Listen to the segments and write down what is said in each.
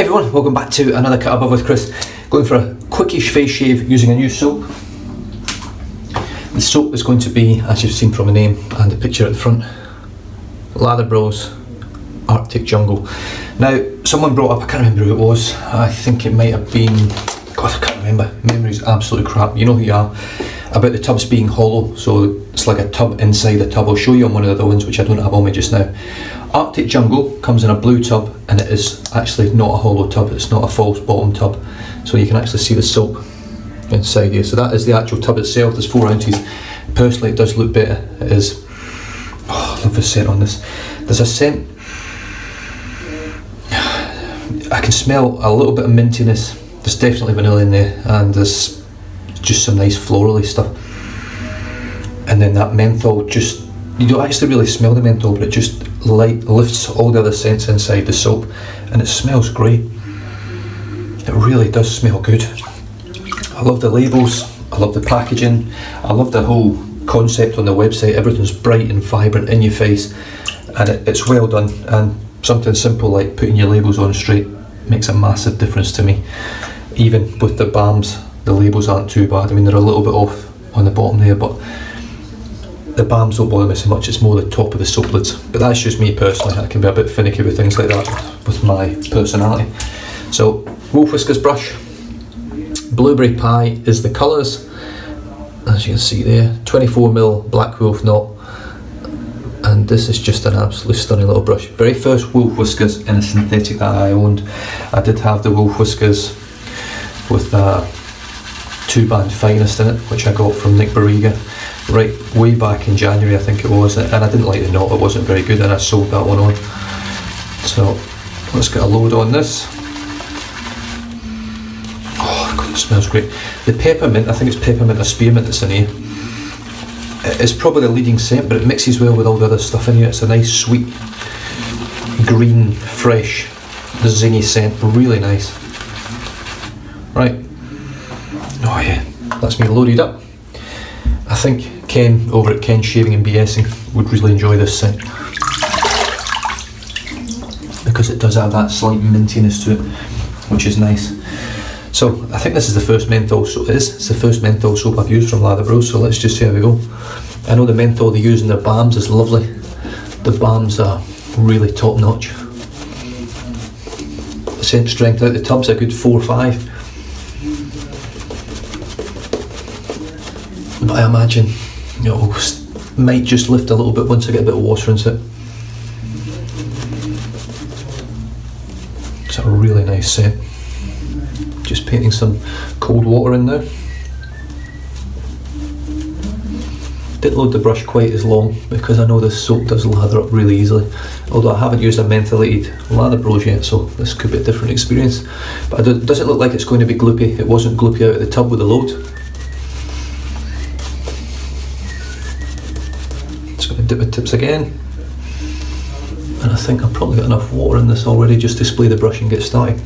everyone, welcome back to another Cut Above with Chris. Going for a quickish face shave using a new soap. The soap is going to be, as you've seen from the name and the picture at the front, Lather Bros Arctic Jungle. Now, someone brought up, I can't remember who it was, I think it might have been, God I can't remember, memory's absolute crap, you know who you are, about the tubs being hollow, so it's like a tub inside a tub. I'll show you on one of the other ones which I don't have on me just now. Arctic Jungle comes in a blue tub and it is actually not a hollow tub, it's not a false bottom tub, so you can actually see the soap inside here. So that is the actual tub itself. There's 4 ounces. Personally it does look better, it is. Oh, I love the scent on this. There's a scent, I can smell a little bit of mintiness, there's definitely vanilla in there, and there's just some nice florally stuff, and then that menthol, just, you don't actually really smell the menthol, but it just lifts all the other scents inside the soap, and it smells great. It really does smell good. I love the labels, I love the packaging, I love the whole concept on the website. Everything's bright and vibrant in your face, and it's well done, and something simple like putting your labels on straight makes a massive difference to me. Even with the balms, the labels aren't too bad. I mean, they're a little bit off on the bottom there, but the balms don't bother me so much, it's more the top of the soap lids. But that's just me personally, I can be a bit finicky with things like that with my personality. So, Wolf Whiskers brush, Blueberry Pie is the colours, as you can see there, 24mm Black Wolf knot, and this is just an absolutely stunning little brush. Very first Wolf Whiskers in a synthetic that I owned. I did have the Wolf Whiskers with 2-band Finest in it, which I got from Nick Barriga right way back in January I think it was, and I didn't like the knot, it wasn't very good, and I sold that one on. So let's get a load on this. Oh God, it smells great. The peppermint, I think it's peppermint or spearmint that's in here. It's probably the leading scent, but it mixes well with all the other stuff in here. It's a nice sweet green fresh zingy scent, really nice. Right, oh yeah, that's me loaded up. I think Ken over at Ken Shaving and BSing would really enjoy this scent, because it does have that slight mintiness to it, which is nice. So I think this is the first menthol soap. It's the first menthol soap I've used from Lather Bros, so let's just see how we go. I know the menthol they use in their balms is lovely. The balms are really top notch. The scent strength out the tub's a good 4 or 5. But I imagine, you know, might just lift a little bit once I get a bit of water into it. It's a really nice scent. Just painting some cold water in now. Didn't load the brush quite as long because I know this soap does lather up really easily. Although I haven't used a mentholated Lather Bros yet, so this could be a different experience. But it doesn't look like it's going to be gloopy. It wasn't gloopy out of the tub with the load. Just going to dip the tips again. And I think I've probably got enough water in this already just to spray the brush and get started.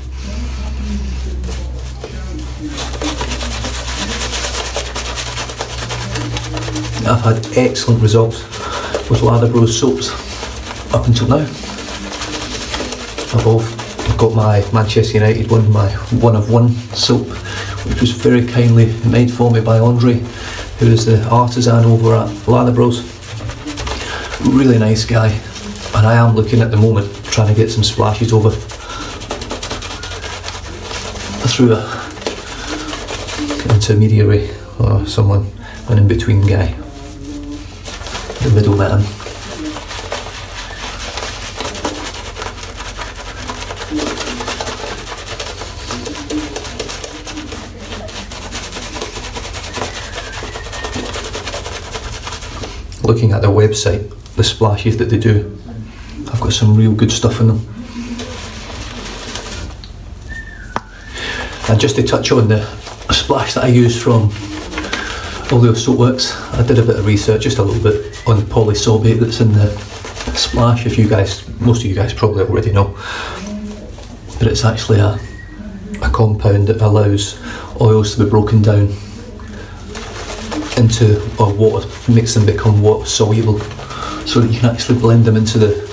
I've had excellent results with Lather Bros soaps up until now. I've got my Manchester United one, my 1 of 1 soap, which was very kindly made for me by Andre, who is the artisan over at Lather Bros. Really nice guy, and I am looking at the moment trying to get some splashes over through an intermediary or someone, an in-between guy. The middleman. Looking at their website, the splashes that they do, I've got some real good stuff in them. And just to touch on the splash that I use from Oleo Soapworks, I did a bit of research, just a little bit, on the polysorbate that's in the splash. If you guys, most of you guys probably already know, but it's actually a compound that allows oils to be broken down into water, makes them become water soluble, so that you can actually blend them into the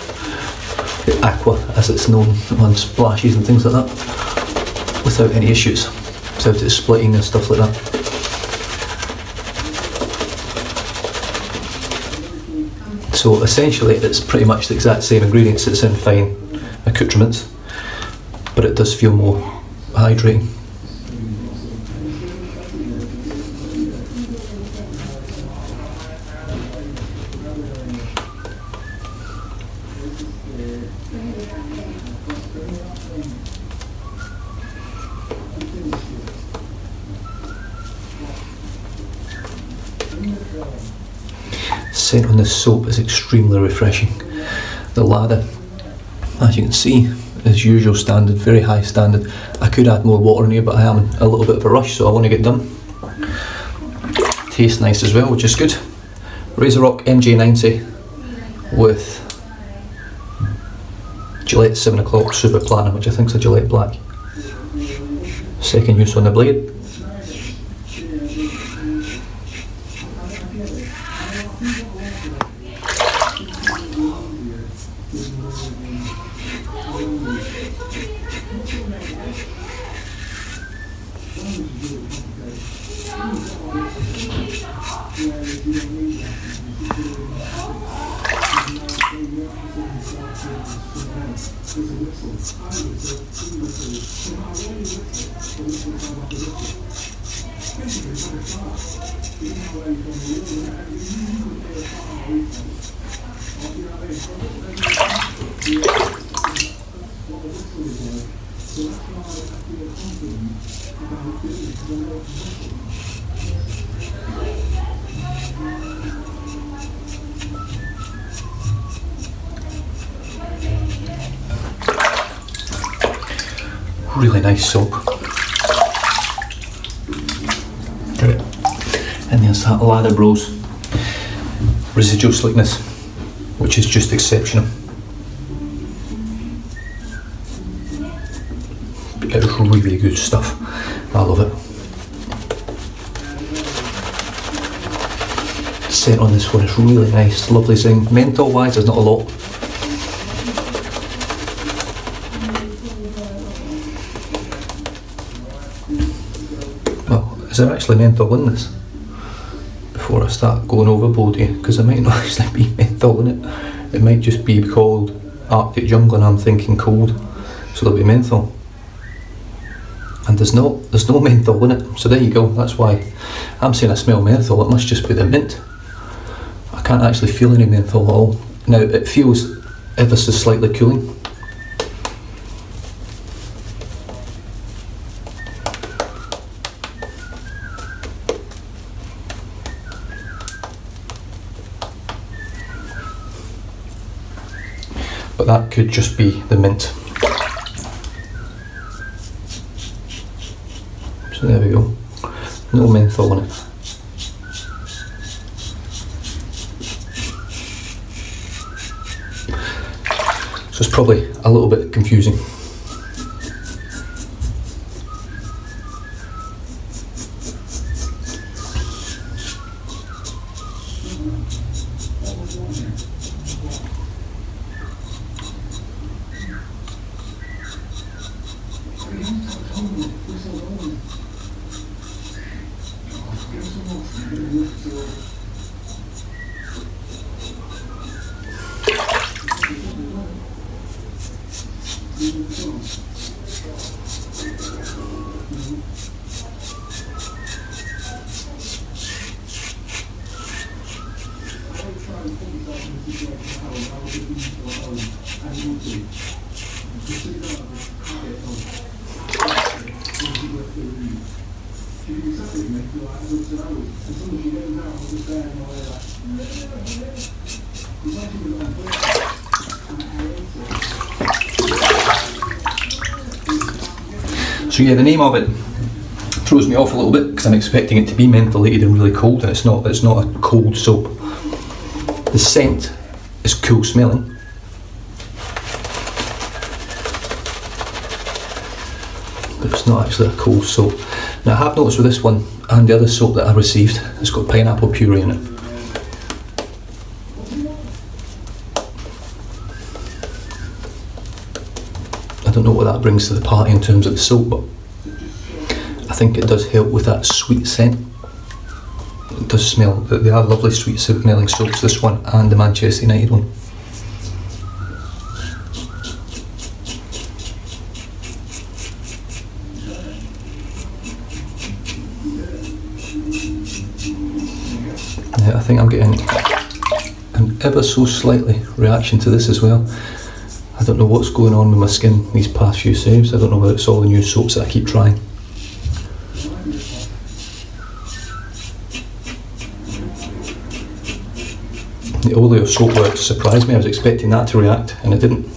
the aqua as it's known on splashes and things like that without any issues, without it splitting and stuff like that. So essentially it's pretty much the exact same ingredients, it's in fine accoutrements, but it does feel more hydrating. Scent on this soap is extremely refreshing. The lather, as you can see, is usual standard, very high standard. I could add more water in here, but I am in a little bit of a rush, so I want to get done. Tastes nice as well, which is good. RazoRock MJ90 with Gillette 7 o'clock Super Platinum, which I think is a Gillette Black. Second use on the blade. Really nice soap. And there's that Lather Bros residual slickness, which is just exceptional. It's really good stuff. I love it. The scent on this one is really nice, lovely zing. Menthol wise, there's not a lot. Well, is there actually menthol in this? Before I start going overboard here, because there might not actually be menthol in it. It might just be called Arctic Jungle and I'm thinking cold, so there'll be menthol. And there's no menthol in it, so there you go. That's why I'm saying I smell menthol. It must just be the mint. I can't actually feel any menthol at all. Now it feels ever so slightly cooling. But that could just be the mint. So there we go. No menthol in it. So it's probably a little bit confusing. So yeah, the name of it throws me off a little bit because I'm expecting it to be mentholated and really cold, and it's not a cold soap. The scent is cool smelling. But it's not actually a cold soap. Now I have noticed with this one and the other soap that I received, it's got pineapple puree in it. don't know what that brings to the party in terms of the soap, but I think it does help with that sweet scent. It does smell, they are lovely sweet smelling soaps, this one and the Manchester United one. Yeah, I think I'm getting an ever so slightly reaction to this as well. I don't know what's going on with my skin these past few saves. I don't know whether it's all the new soaps that I keep trying. The Oleo soap work surprised me. I was expecting that to react and it didn't.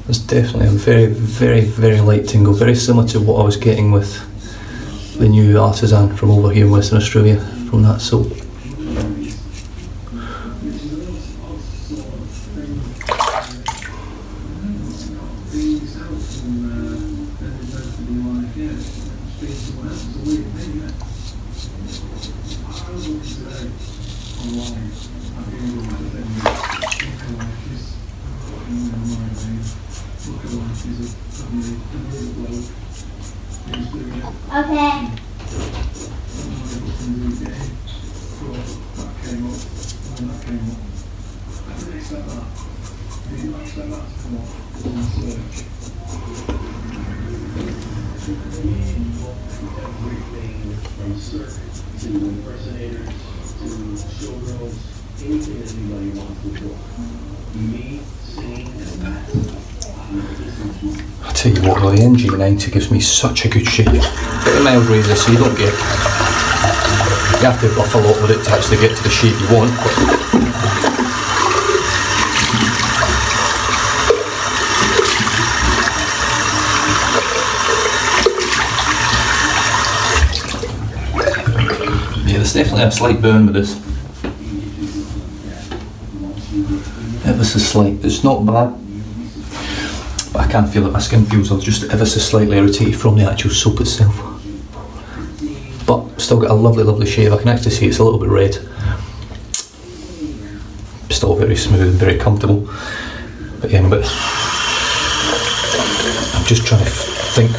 There's definitely a very, very, very light tingle, very similar to what I was getting with the new Artisan from over here in Western Australia from that soap. Okay. From circuits to impersonators to showgirls, anything that anybody wants to do. Me, singing, and I tell you what though, the MJ90 gives me such a good shake. Bit of mild razor so you don't get, you have to buff a lot with it to actually get to the shape you want. Yeah, there's definitely a slight burn with this. Ever so slight, it's not bad. But I can feel that my skin feels just ever so slightly irritated from the actual soap itself. But still got a lovely, lovely shave. I can actually see it's a little bit red. Still very smooth and very comfortable. But yeah, but I'm just trying to think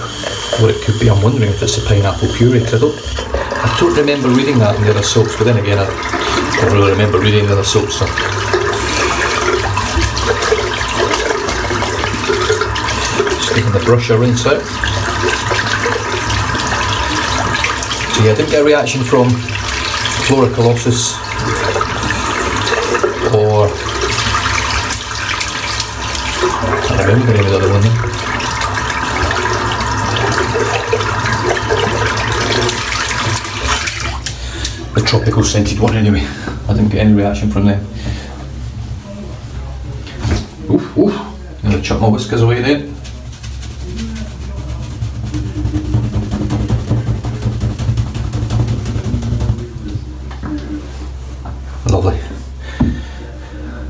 what it could be. I'm wondering if it's the pineapple puree, because I don't remember reading that in the other soaps, but then again I don't really remember reading the other soaps, so. Just giving the brush a rinse out. So yeah, I didn't get a reaction from Flora Colossus or I can't remember the name of the other one then. The tropical scented one anyway. I didn't get any reaction from them. Oof, oof. I'm going to chuck my whiskers away then. Lovely.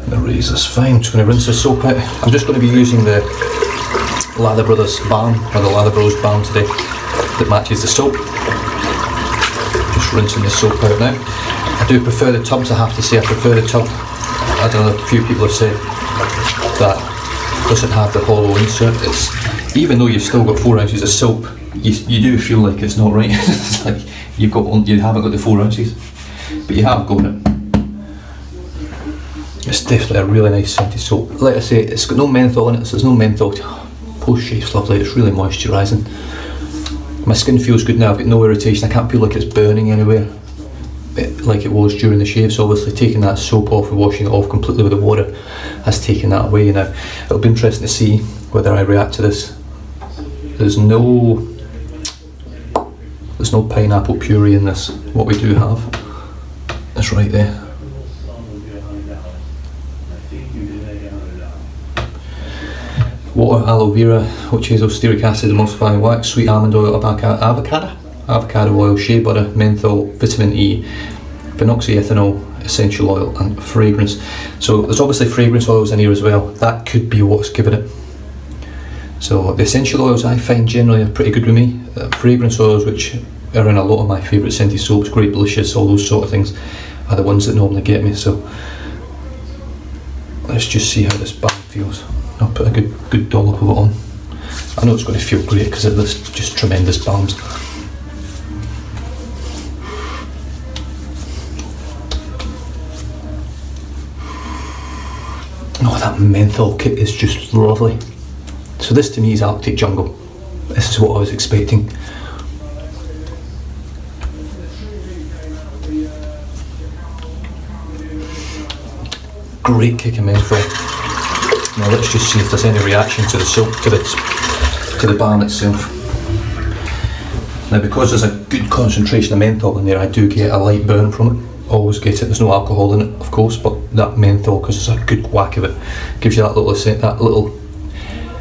The razor's fine. I'm just going to rinse the soap out. I'm just going to be using the Lather Brothers balm, or the Lather Bros balm today, that matches the soap. Rinsing the soap out now. I do prefer the tubs, I have to say. I prefer the tub. I don't know, a few people have said that doesn't have the hollow insert. It's, even though you've still got 4 ounces of soap, you do feel like it's not right. It's like you haven't got the 4 ounces, but you have got it. It's definitely a really nice scented soap. Like I say, it's got no menthol in it, so there's no menthol. Post shave's lovely, it's really moisturising. My skin feels good now, I've got no irritation, I can't feel like it's burning anywhere like it was during the shave, so obviously taking that soap off and washing it off completely with the water has taken that away now. It'll be interesting to see whether I react to this. There's no pineapple puree in this. What we do have is right there. Water, aloe vera, which is stearic acid, emulsifying wax, sweet almond oil, avocado oil, shea butter, menthol, vitamin E, phenoxyethanol, essential oil and fragrance. So there's obviously fragrance oils in here as well. That could be what's given it. So the essential oils I find generally are pretty good with me. Fragrance oils, which are in a lot of my favourite scented soaps, Grape Delicious, all those sort of things, are the ones that normally get me. So let's just see how this balm feels. I'll put a good dollop of it on. I know it's going to feel great because of this just tremendous balms. Oh, that menthol kick is just lovely. So this to me is Arctic Jungle. This is what I was expecting. Great kick of menthol. Now let's just see if there's any reaction to the soap, to the balm itself. Now because there's a good concentration of menthol in there, I do get a light burn from it. Always get it. There's no alcohol in it, of course, but that menthol, because there's a good whack of it, gives you that little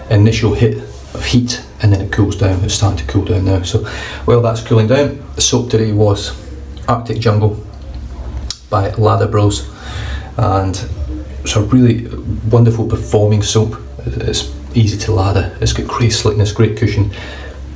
initial hit of heat, and then it cools down. It's starting to cool down now. So while that's cooling down, the soap today was Arctic Jungle by Lather Bros, and it's a really wonderful performing soap. It's easy to lather. It's got great slickness, great cushion.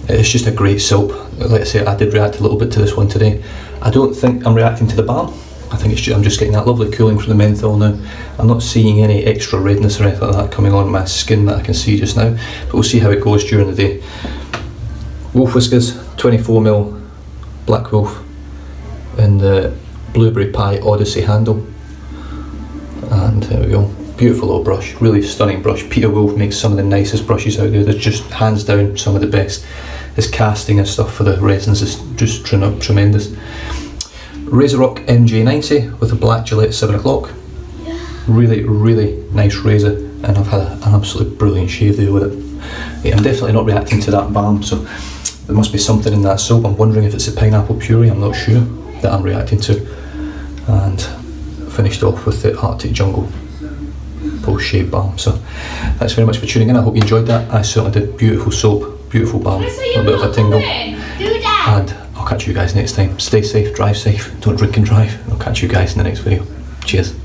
It's just a great soap. Like I say, I did react a little bit to this one today. I don't think I'm reacting to the balm. I think I'm just getting that lovely cooling from the menthol now. I'm not seeing any extra redness or anything like that coming on my skin that I can see just now. But we'll see how it goes during the day. Wolf Whiskers 24mm Black Wolf in the Blueberry Pie Odyssey handle. And there we go. Beautiful little brush, really stunning brush. Peter Wolf makes some of the nicest brushes out there. They're just hands down some of the best. His casting and stuff for the resins is just tremendous. RazoRock MJ90 with a black Gillette 7 o'clock. Really, really nice razor, and I've had an absolute brilliant shave there with it. Yeah, I'm definitely not reacting to that balm, so there must be something in that soap. I'm wondering if it's a pineapple puree, I'm not sure, that I'm reacting to. And finished off with the Arctic Jungle post-shave balm. So thanks very much for tuning in. I hope you enjoyed that. I certainly did. Beautiful soap, beautiful balm, a little bit of a tingle. And I'll catch you guys next time. Stay safe, drive safe, don't drink and drive. I'll catch you guys in the next video. Cheers.